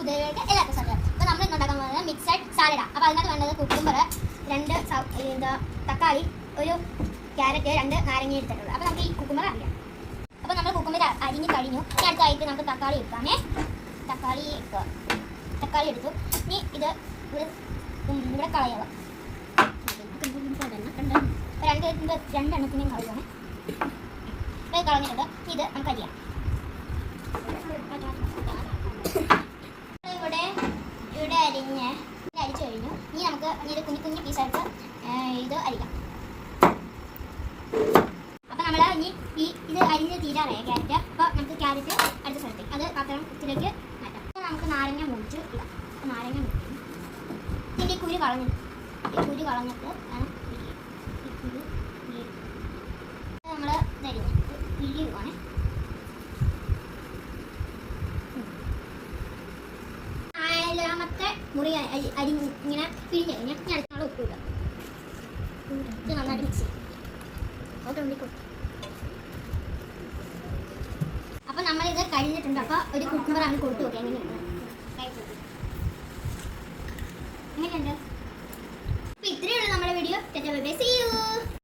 പുതിയതിലേക്ക് എല്ലാവർക്കും സ്വാഗതം. അപ്പോൾ നമ്മൾ ഇന്ന് ഉണ്ടാക്കാൻ പോകുന്നത് മിക്സഡ് സാലഡാണ്. അപ്പോൾ അതിനകത്ത് വേണ്ടത് കുക്കുംബർ, 2 തക്കാളി, 1 ക്യാരറ്റ്, 2 നാരങ്ങ എടുത്തിട്ടുള്ളത്. അപ്പോൾ നമുക്ക് ഈ കുക്കുംബർ അറിയാം. അപ്പോൾ നമ്മൾ കുക്കുംബർ അരിഞ്ഞ് കഴിഞ്ഞു. ഇനി അടുത്തായിട്ട് നമുക്ക് തക്കാളി എടുക്കാമേ. തക്കാളി എടുത്തു. ഇനി ഇത് ഇവിടെ കളയുക. രണ്ടെണ്ണത്തിനെയും കളയുകയാണ്. ഇത് കളഞ്ഞിട്ടുണ്ട്. ഇത് നമുക്ക് അരിയാം. ഇവിടെ അരിച്ചു കഴിഞ്ഞു. ഇനി നമുക്ക് ഇത് കുഞ്ഞു കുഞ്ഞു പീസായിട്ട് ഇത് അരിക്കാം. അപ്പം നമ്മൾ ഇനി ഇത് അരിഞ്ഞ് തീരാറായി ക്യാരറ്റ്. അപ്പോൾ നമുക്ക് ക്യാരറ്റ് അടുത്ത സ്ഥലത്തേക്ക് അത് പാത്രത്തിലേക്ക് മാറ്റാം. അപ്പോൾ നമുക്ക് നാരങ്ങ മുറിച്ച് ഇടാം. നാരങ്ങ മുറിക്കും. ഇതിൻ്റെ കുരു കളഞ്ഞിട്ട് ആണ് നമ്മൾ ഇരിയുവാണ്. നാലാമത്തെ മുറി ഇങ്ങനെ പിരിഞ്ഞ് കഴിഞ്ഞാൽ ഞാൻ അടുത്ത ഉപ്പ് ഇടാം. ഇത് നന്നായിട്ട് മിക്സ് ചെയ്യും. അപ്പോൾ നമ്മളിത് കഴിഞ്ഞിട്ടുണ്ട്. അപ്പോൾ ഒരു കുക്കുംബറാണ് കൊടുത്തു നോക്കി എങ്ങനെയുണ്ട്. എങ്ങനെയുണ്ട്? അപ്പോൾ ഇത്രയേ ഉള്ളൂ നമ്മുടെ വീഡിയോ.